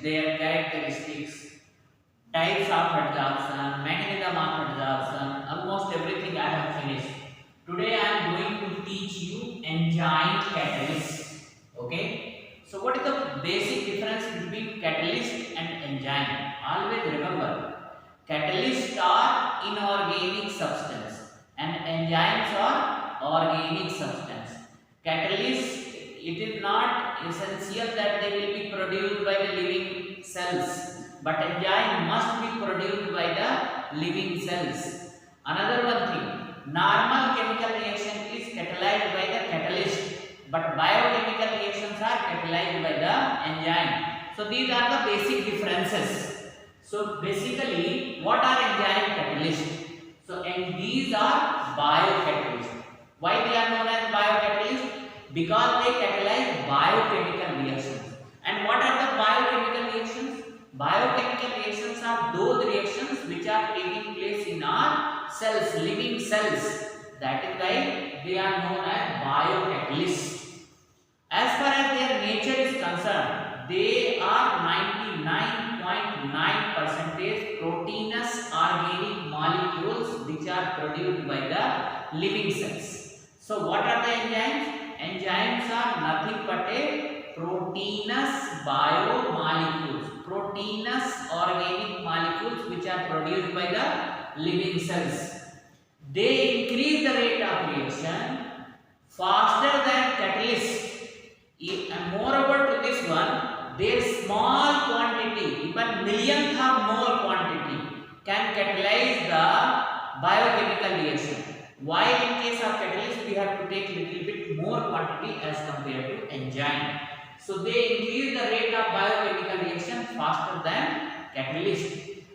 their characteristics, types of adsorption, mechanism of adsorption, almost everything I have finished. Today I am going to teach you enzyme catalyst. Okay. So what is the basic difference between catalyst and enzyme? Always remember, catalysts are inorganic substance and enzymes are organic substance. Catalyst, it is not essential that they will be produced by the living cells, but enzyme must be produced by the living cells. Another one thing, normal chemical reaction is catalyzed by the catalyst, but biochemical reactions are catalyzed by the enzyme. So these are the basic differences. So basically, what are enzyme catalysts? So and these are biocatalysts. Why they are known as biocatalysts? Because they catalyze biochemical reactions. And what are the biochemical reactions? Biochemical reactions are those reactions which are taking place in our cells, living cells. That is why they are known as biocatalysts. As far as their nature is concerned, they are 99.9% proteinous organic molecules which are produced by the living cells. So what are the enzymes? Enzymes are nothing but a proteinous biomolecules, proteinous organic molecules which are produced by the living cells. They increase the rate of reaction faster than catalysts. And moreover to this one, their small quantity, even millionth of mole quantity, can catalyze the biochemical reaction. While in case of catalyst, we have to take little bit more quantity as compared to enzyme. So they increase the rate of biochemical reaction faster than catalyst.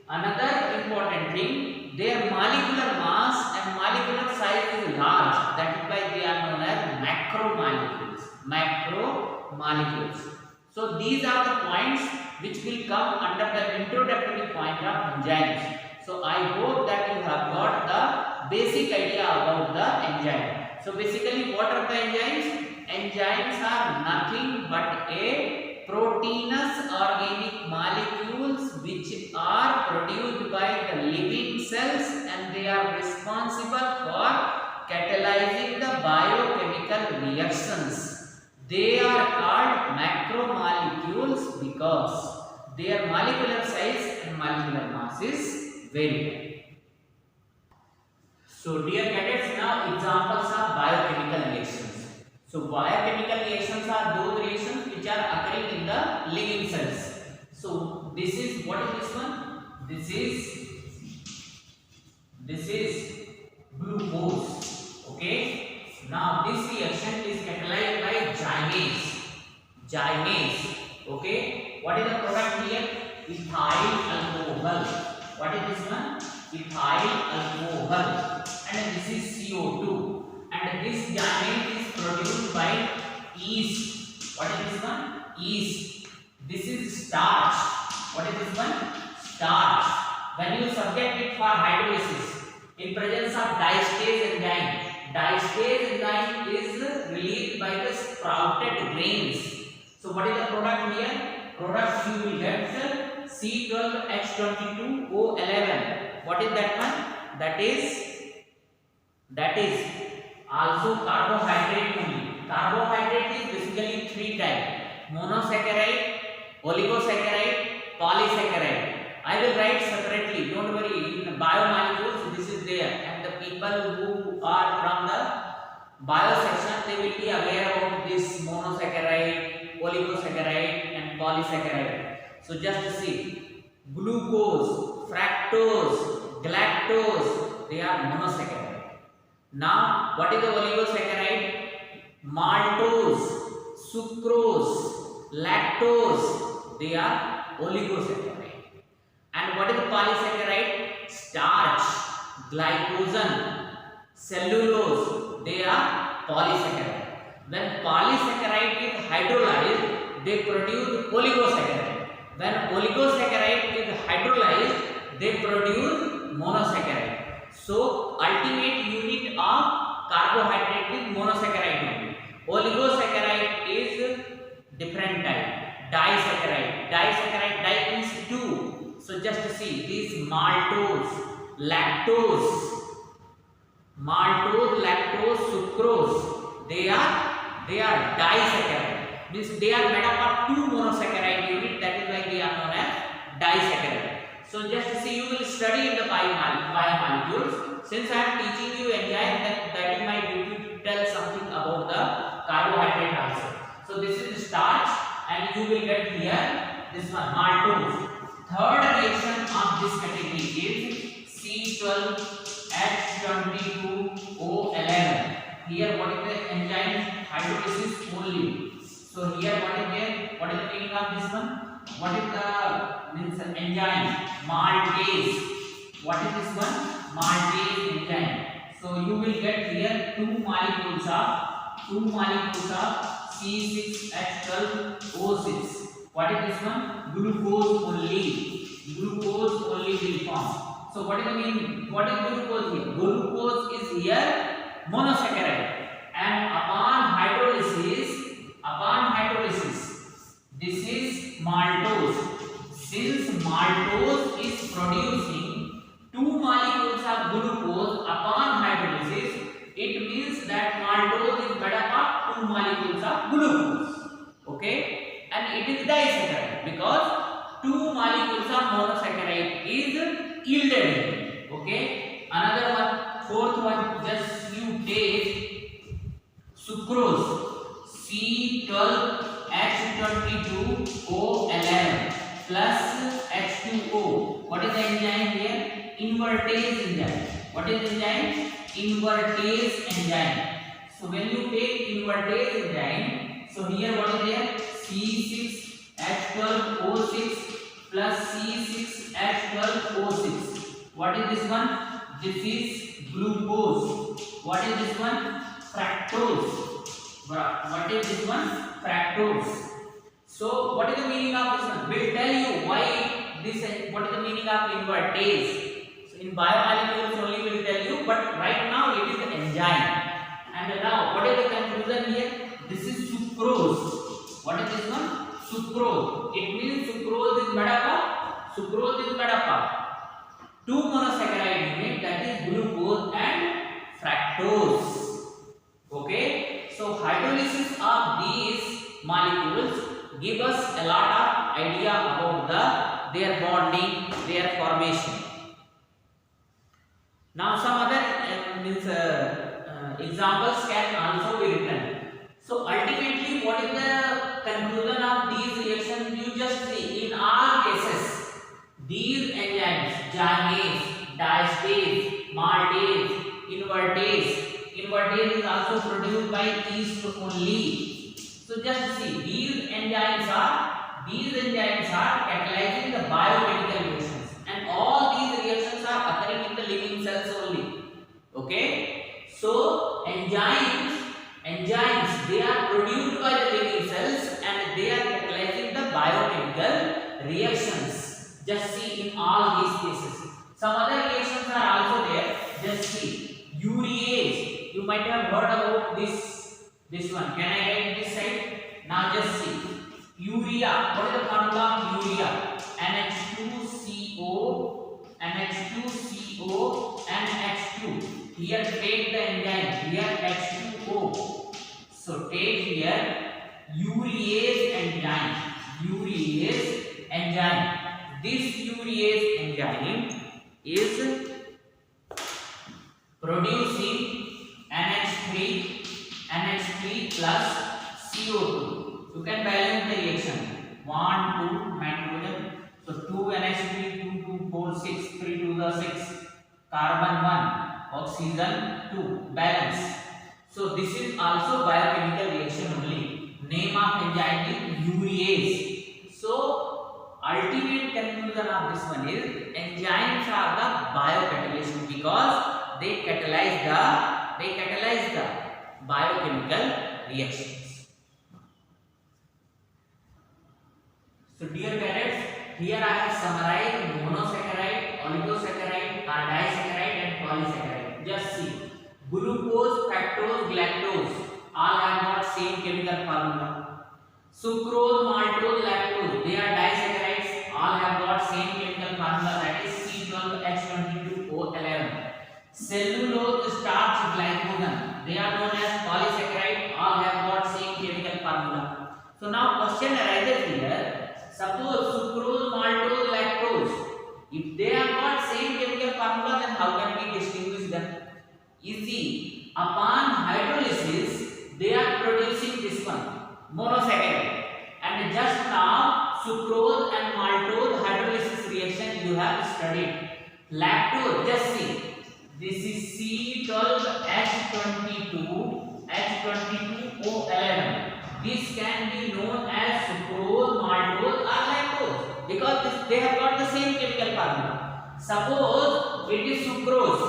Another important thing, their molecular mass and molecular size is large. That is why they are known as macromolecules. Macromolecules. So these are the points which will come under the introductory point of enzymes. So I hope that you have got the basic idea about the enzyme. So basically, what are the enzymes? Enzymes are nothing but a proteinous organic molecules which are produced by the living cells, and they are responsible for catalyzing the biochemical reactions. They are called macromolecules because their molecular size and molecular mass is very high. So dear cadets, now examples of biochemical reactions. So biochemical reactions are those reactions which are occurring in the living cells. So this is, what is this one? This is glucose. Okay. Now this reaction is catalyzed by gymase. Okay. What is the product here? Ethyl alcohol. What is this one? Ethyl alcohol. And this is CO2. And this gymase is produced by yeast. What is this one? Yeast. This is starch. What is this one? Starch. When you subject it for hydrolysis in presence of diastase enzyme, diastase enzyme is released by the sprouted grains. So what is the product here? Product you will get C12H22O11. What is that one? That is also carbohydrate only. Carbohydrate is basically three types: monosaccharide, oligosaccharide, polysaccharide. I will write separately. Don't worry. In biomolecules, this is there, and the people who are from the bio section, they will be aware of this monosaccharide, oligosaccharide, and polysaccharide. So just see, glucose, fructose, galactose, they are monosaccharide. Now, what is the oligosaccharide? Maltose, sucrose, lactose, they are oligosaccharide. And what is the polysaccharide? Starch, glycogen, cellulose, they are polysaccharide. When polysaccharide is hydrolyzed, they produce oligosaccharide. When oligosaccharide is hydrolyzed, they produce monosaccharide. So ultimate unit of carbohydrate is monosaccharide only. Oligosaccharide is different type. Disaccharide. Disaccharide maltose, lactose, sucrose. They are disaccharide. Means they are made up of two monosaccharide unit. That is why they are known as disaccharide. So just see, you will study in the biomolecules. Since I am teaching you enzyme, that is my duty to tell something about the carbohydrate also. So this is starch, and you will get here this one maltose. Third reaction of this category is C12H22O11. Here what is the enzyme? Hydrolysis only. So here what is the meaning of this one? What is the means enzyme? Maltase. What is this one? Maltase enzyme. So you will get here two molecules of C6H12O6. What is this one? Glucose only will form. So what is the meaning? What is glucose here? Glucose is here monosaccharide, and upon hydrolysis, this is maltose. Since maltose is producing two molecules of glucose upon hydrolysis, it means that maltose is made up of two molecules of glucose. Okay, and it is disaccharide because two molecules of monosaccharide is yielded. Okay, another one, fourth one, just you take sucrose, C12H22O11 plus H2O. What is the enzyme here? Invertase enzyme. What is the enzyme? Invertase enzyme. So when you take invertase enzyme, so here what is there? C6H12O6 plus C6H12O6. What is this one? This is glucose. What is this one? Fructose. What is this one? Fructose. So what is the meaning of this one? We'll tell you why this. What is the meaning of invertase? So in biomolecules only we'll tell you, but right now it is an enzyme. And now what is the conclusion here? This is sucrose. What is this one? Sucrose. It means sucrose is made up of two monosaccharide unit, that is glucose and fructose. Okay, so hydrolysis of these molecules give us a lot of idea about their bonding, their formation. Now some other examples can also be written. So ultimately, what is the conclusion of these reactions? You just see, in all cases, these enzymes, gymnase, diastase, maltase, invertase is also produced by yeast only. So just see, these enzymes are catalyzing the biochemical reactions, and all these reactions are occurring in the living cells only. Okay, so enzymes they are produced by the living cells, and they are catalyzing the biochemical reactions. Just see, in all these cases. Some other reactions are also there. Just see, urease. You might have heard about this one. Can I write this side? Now just see, urea. What is the formula of urea? NH2CO and H2. Here take the enzyme. Here H2O. So take here urease enzyme. This urease enzyme is producing NH3 plus CO2. You can balance the reaction. 1, 2, nitrogen. So 2 NH3, 2, 2, 4, 6, 3 to the 6. Carbon 1, oxygen 2. Balance. So this is also biochemical reaction only. Name of enzyme is urease. So ultimate conclusion of this one is enzymes are the biocatalysts because they catalyze the biochemical reactions. So dear cadets, here I have summarized monosaccharide, oligosaccharide, disaccharide and polysaccharide. Just see, glucose, fructose, galactose all have got same chemical formula. Sucrose, maltose, lactose, they are disaccharides, all all have got same chemical formula, that is C12H22O11. Cellulose, starch, glycogen, they are known as polysaccharide, all have got same chemical formula. So now question arises here, suppose sucrose, maltose, lactose, if they have got same chemical formula, then how can we distinguish them? Easy. Upon hydrolysis, they are producing this one, monosaccharide, and just now sucrose and maltose hydrolysis reaction you have studied. Lactose, just see, this is C12H22O11. This can be known as sucrose, maltose or lactose because they have got the same chemical formula. Suppose it is sucrose,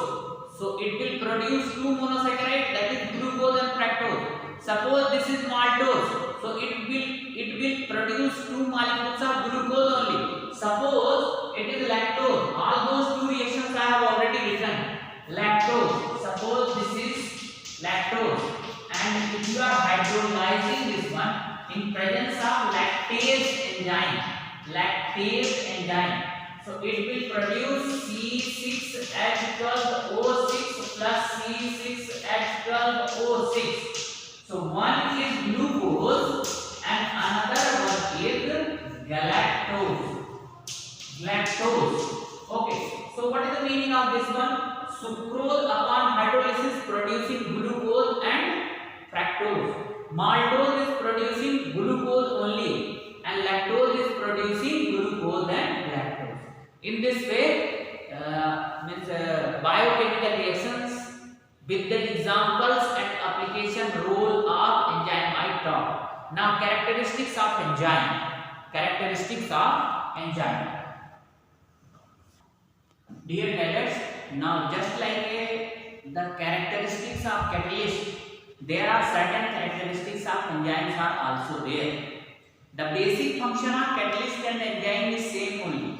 so it will produce two monosaccharide, that is glucose and fructose. Suppose this is maltose, so it will produce two molecules of glucose only. Suppose it is lactose, all those two reactions I have already written. Lactose, suppose this is lactose, and if you are hydrolyzing this one in presence of lactase enzyme, so it will produce C6H12O6 plus C6H12O6. So one is glucose and another one is galactose. Okay, so what is the meaning of this one? Sucrose upon hydrolysis producing glucose and fructose. Maltose is producing glucose only, and lactose is producing glucose and galactose. In this way, biochemical reactions with the examples and application role of enzyme I taught. Now characteristics of enzyme. Dear cadets, now just like the characteristics of catalyst, there are certain characteristics of enzymes are also there. The basic function of catalyst and enzyme is same only,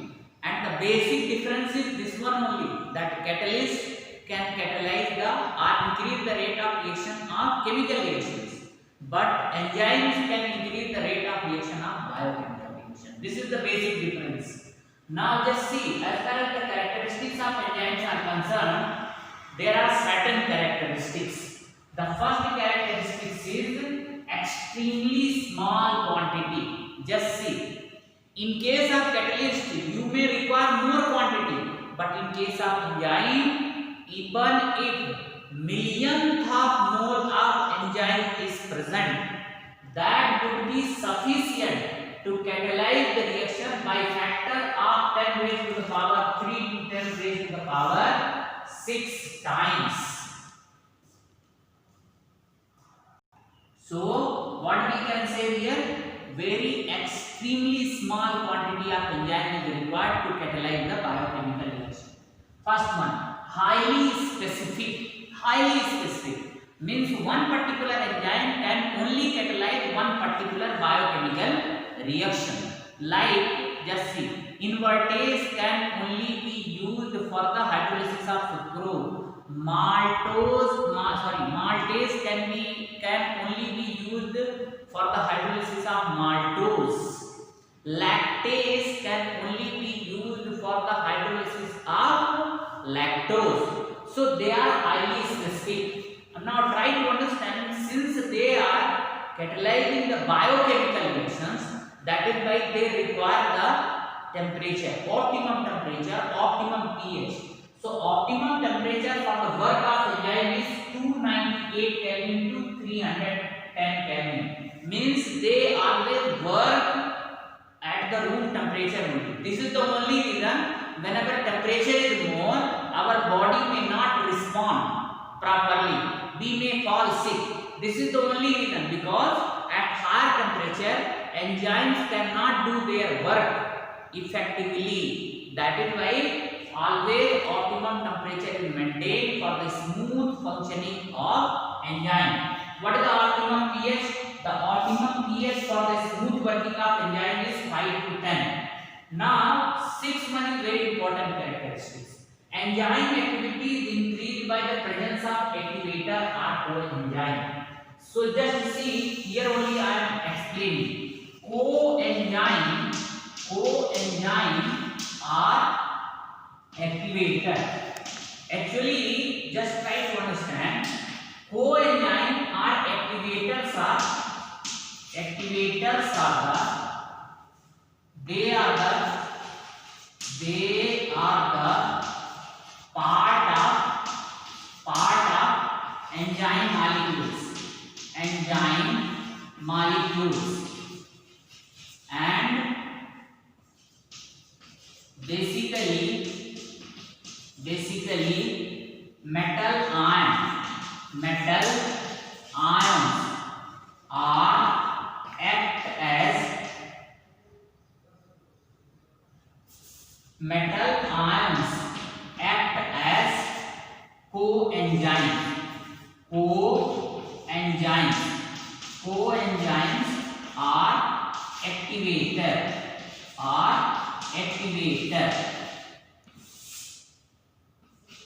and the basic difference is this one only, that catalyst can catalyze the or increase the rate of reaction of chemical reactions, but enzymes can increase the rate of reaction of biochemical reaction. This is the basic difference. Now just see, as far as the characteristics of enzymes are concerned, there are certain characteristics. The first characteristic is extremely small quantity. Just see, in case of catalyst you may require more quantity, but in case of enzyme, even if millionth of mole of enzyme is present, that would be sufficient to catalyze the reaction by factor of 10 raised to the power 3 to 10 raised to the power 6 times. So what we can say here, very extremely small quantity of enzyme is required to catalyze the biochemical reaction. First one, highly specific means one particular enzyme can only catalyze one particular biochemical reaction. Like, just see, invertase can only be used for the hydrolysis of sucrose. Maltase can only be used for the hydrolysis of maltose. Lactase can only be used for the hydrolysis of lactose. So they are highly specific. Now try to understand, since they are catalyzing the biochemical reactions, that is why they require the temperature, optimum pH. So optimum temperature for the work of enzyme is 298 Kelvin to 310 Kelvin. Means they always work at the room temperature only. This is the only reason whenever temperature is more, our body may not respond properly. We may fall sick. This is the only reason, because at higher temperature enzymes cannot do their work effectively. That is why always optimum temperature is maintained for the smooth functioning of enzyme. What is the optimum pH? The optimum pH for the smooth working of enzyme is 5 to 10. Now, sixth one is very important characteristics. Enzyme activity is increased by the presence of activator or coenzyme. So just see, here only I am explaining. Coenzyme enzyme are activator. Actually, just try to understand. Coenzyme are activators are they are the part of enzyme molecules and basically metal ions are act as coenzymes. Coenzymes are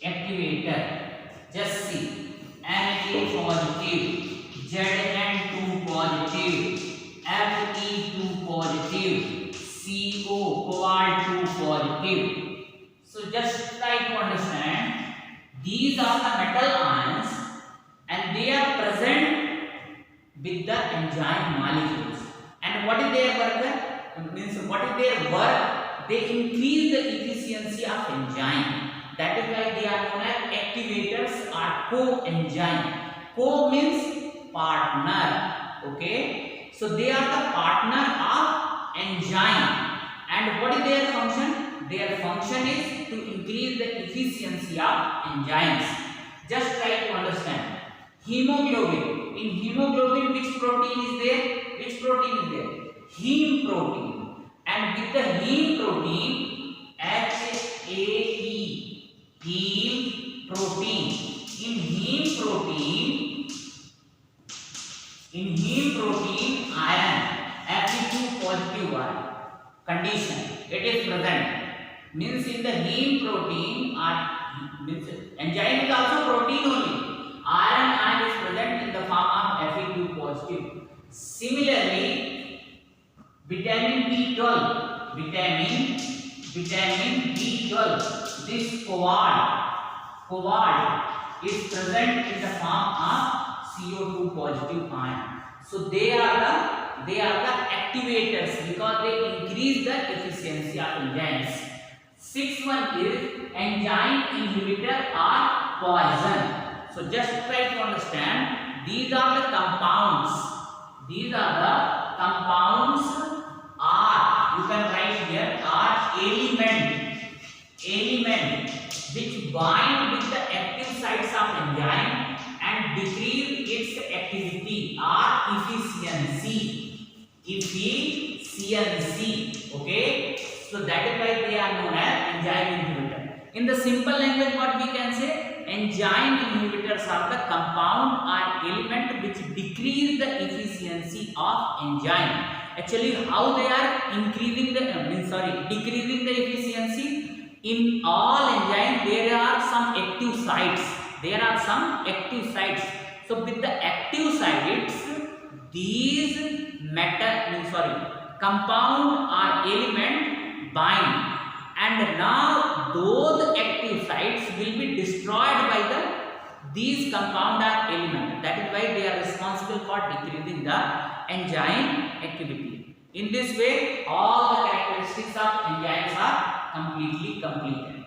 activator. Just see, Na positive, Zn2 positive, Fe2 positive, CO cobalt 2 positive. So just try to understand, these are the metal ions and they are present with the enzyme molecules. And what is their work? They increase the efficiency of enzyme. That is why they are known as activators or coenzyme. Co means partner. Okay, so they are the partner of enzyme. And what is their function? Their function is to increase the efficiency of enzymes. Just try to understand. Hemoglobin. In hemoglobin, which protein is there? Heme protein. And with the heme protein, HAE, heme protein. In heme protein, iron, Fe2 positive ion condition, it is present. Means in the heme protein, enzyme is also protein only. Iron is present in the form of Fe2 positive. Similarly, vitamin B12, this cobalt is present in the form of CO2 positive ion. So they are the activators because they increase the efficiency of enzymes. Sixth one is enzyme inhibitor or poison. So just try to understand, these are the compounds are, you can write here, are element which bind with the active sites of enzyme and decrease its activity or efficiency. Okay, so that is why they are known as enzyme inhibitor. In the simple language, what we can say, enzyme inhibitors are the compound or element which decrease the efficiency of enzyme. Actually, how they are decreasing the efficiency? In all enzymes, there are some active sites. So with the active sites, these compound or element bind, and now those active sites will be destroyed by these compound or element. That is why they are responsible for decreasing the enzyme activity. In this way, all the characteristics of enzymes are completely completed.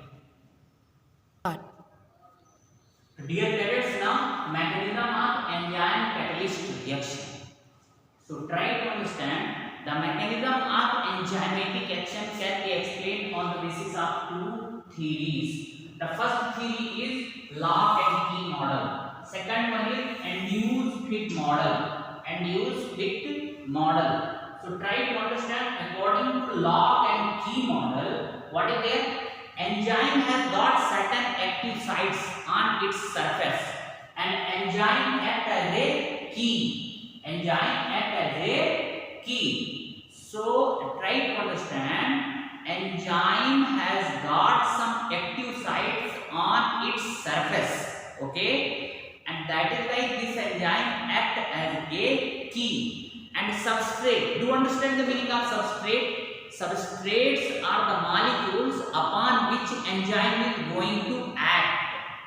Dear parents, now mechanism of enzyme catalyst reaction. So try to understand, the mechanism of enzymatic action can be explained on the basis of two theories. The first theory is lock and key model. Second one is induced fit model. So try to understand, according to lock and key model, what is there? Enzyme has got certain active sites on its surface, and enzyme act as a key. So try to understand, enzyme has got some active sites on its surface. Okay, and that is why this enzyme act as a key. And substrate, do you understand the meaning of substrate? substrates are the molecules upon which enzyme is going to act.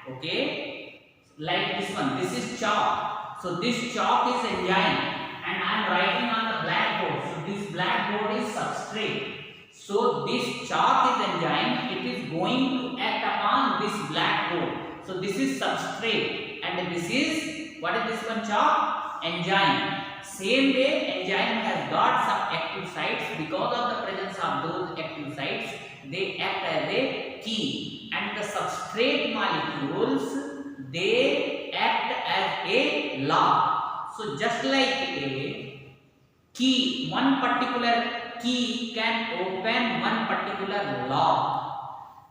Okay, like this one. This is chalk. So this chalk is enzyme, and I am writing on the blackboard. So this blackboard is substrate. So this chalk is enzyme. It is going to act upon this blackboard. So this is substrate, and this is, what is this one, chalk? Enzyme. Same way, enzyme has got some active sites. Because of the presence of those active sites, they act as a key, and the substrate molecules, they act as a lock. So just like a key, one particular key can open one particular lock.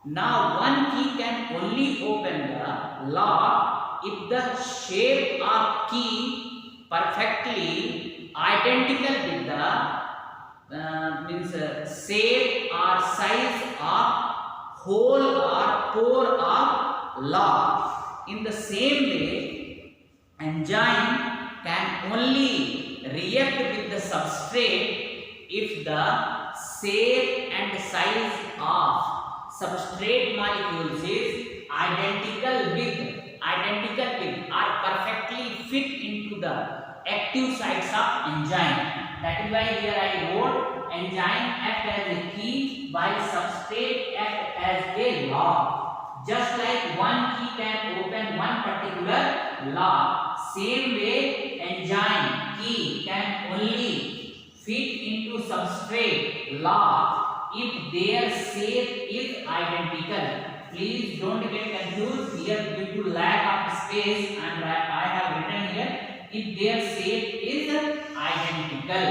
Now one key can only open the lock if the shape of key perfectly identical with the shape or size of hole or pore of lock. In the same way, enzyme can only react with the substrate if the shape and size of substrate molecules is identical with or perfectly fit into the active sites of enzyme. That is why here I wrote enzyme act as a key while substrate act as a lock. Just like one key can open one particular lock, same way enzyme key can only fit into substrate lock if their shape is identical. Please don't get confused here due to lack of space, and I have written here if their shape is identical.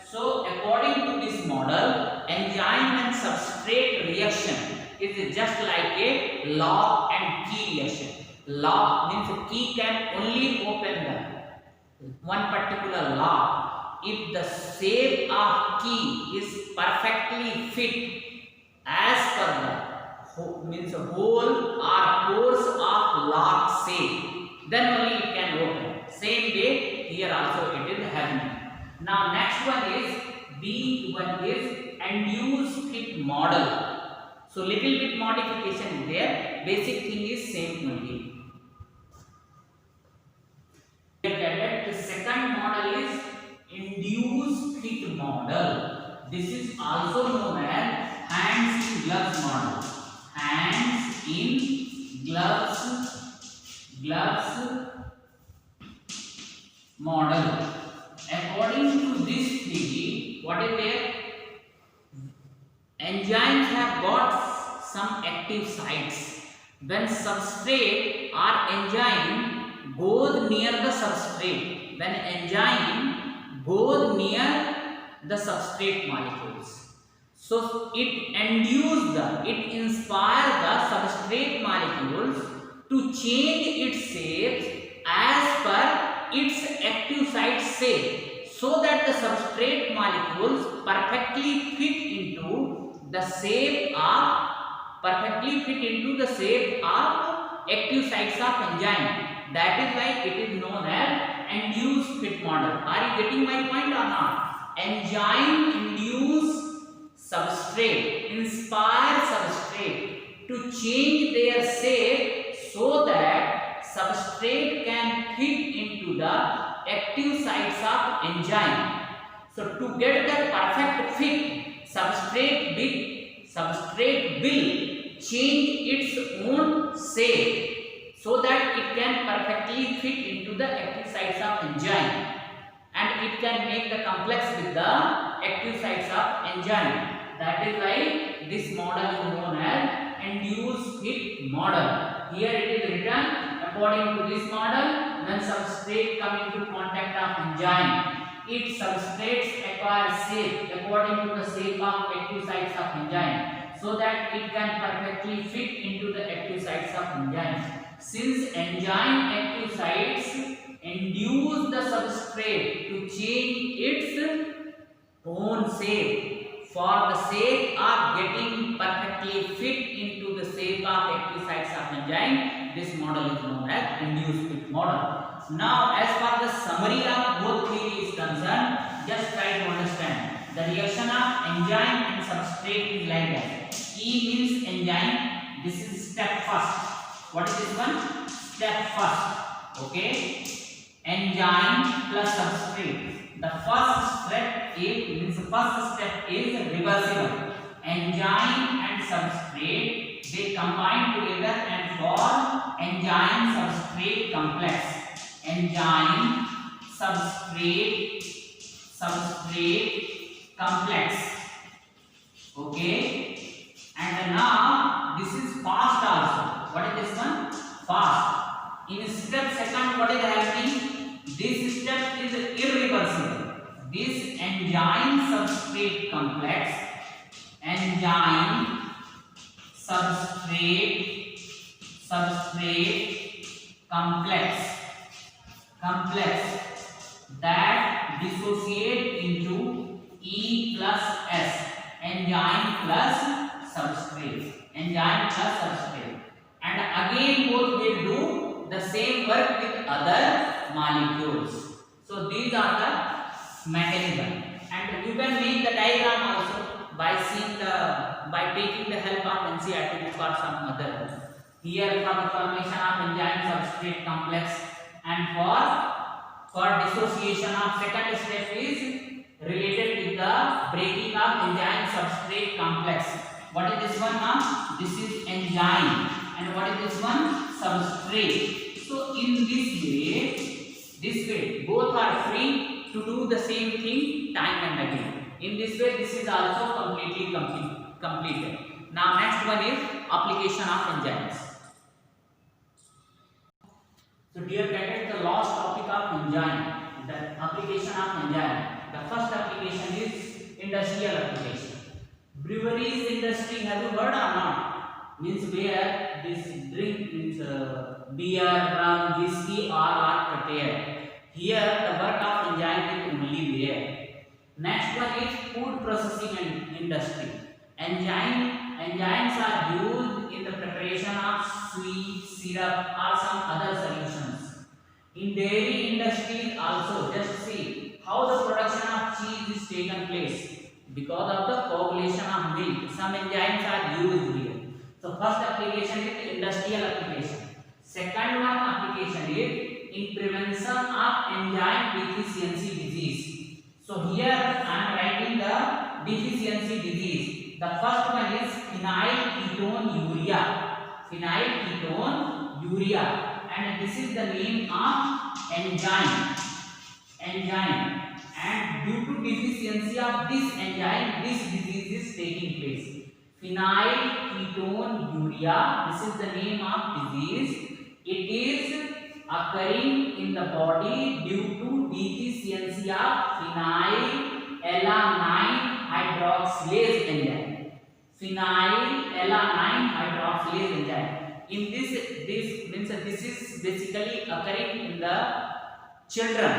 So according to this model, enzyme and substrate reaction is just like a lock and key reaction. Lock means key can only open the one particular lock if the shape of key is perfectly fit as per the hole or pores of lock shape, then only it can open. Same way here also it is happening. Now next one is B1 is induced fit model. So little bit modification is there. Basic thing is same only. The second model is induced fit model. This is also known as hands in gloves model. Hands in gloves model. According to this theory, what is there? Enzymes have got some active sites. When substrate or enzyme goes near the substrate, when enzyme goes near the substrate molecules, so it inspires the substrate molecules to change its shape as per its active site shape, so that the substrate molecules perfectly fit into the shape of active sites of enzyme. That is why it is known as induced fit model. Are you getting my point or not? Enzyme induce substrate, inspire substrate to change their shape so that substrate can fit into the active sites of enzyme. So to get the perfect fit, substrate will change its own shape so that it can perfectly fit into the active sites of enzyme, and it can make the complex with the active sites of enzyme. That is why this model is known as induced fit model. Here it is written, according to this model, when substrate come into contact of enzyme, its substrates acquire shape according to the shape of active sites of enzyme, so that it can perfectly fit into the active sites of enzyme. Since enzyme active sites induce the substrate to change its own shape for the sake of getting perfectly fit into the shape of active sites of enzyme, this model is known as induced fit model. Now, as far the summary of both theory is concerned, just try to understand the reaction of enzyme and substrate is like that. E means enzyme. This is step first. What is this one? Step first. Okay. Enzyme plus substrate. The first step is reversible. Enzyme and substrate, they combine together and form enzyme substrate complex. Enzyme substrate complex. Okay. And now this is fast also. What is this one? Fast. In step second, what is happening? This step is irreversible. This enzyme substrate complex, enzyme substrate complex that dissociate into E plus S, enzyme plus substrate, and again both will do the same work with other molecules. So these are the mechanism, and you can make the diagram also by taking the help of NCERT book or some other. Here for the formation of enzyme substrate complex, and for dissociation of second step is related with the breaking of enzyme substrate complex. What is this one now? This is enzyme, and what is this one? Substrate. So in this way both are free to do the same thing time and again. In this way this is also completely completed. Now next one is application of enzymes. So dear cadets, the last topic of enzyme, the application of enzyme. The first application is industrial application. Breweries industry, have you heard or not? Means where this drink means beer, rum, whiskey are prepared. Here the work of enzyme is only there. Next one is food processing industry. Enzymes are used in the preparation of sweet, syrup or some other solutions. In dairy industries also, just see how the production of cheese is taken place. Because of the coagulation of milk, some enzymes are used here. So first application is industrial application. Second one application is in prevention of enzyme deficiency disease. So here I am writing the deficiency disease. The first one is phenylketonuria. And this is the name of enzyme. And due to deficiency of this enzyme, this disease is taking place. Phenylketonuria, this is the name of disease. It is occurring in the body due to deficiency of phenylalanine hydroxylase enzyme. Phenylalanine hydroxylase enzyme. In this is basically occurring in the children.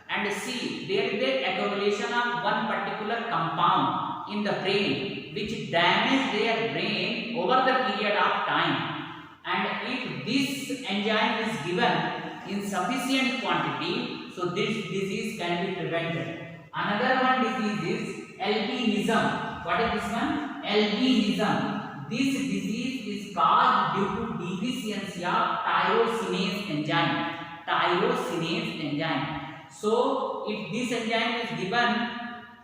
And see, there is the accumulation of one particular compound in the brain which damage their brain over the period of time. And if this enzyme is given in sufficient quantity, so this disease can be prevented. Another one disease is albinism. What is this one? Albinism. This disease is caused due to deficiency of tyrosinase enzyme. So if this enzyme is given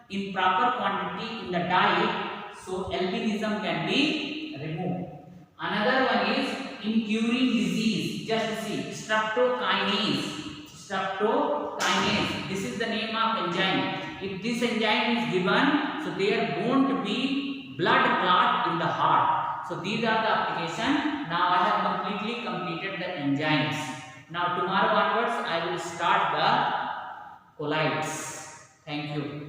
in proper quantity in the diet, so albinism can be removed. Another one is in curing disease. Just see, streptokinase. This is the name of enzyme. If this enzyme is given, so there won't be blood clot in the heart. So these are the application. Now I have completely completed the enzymes. Now tomorrow onwards I will start the colloids. Thank you.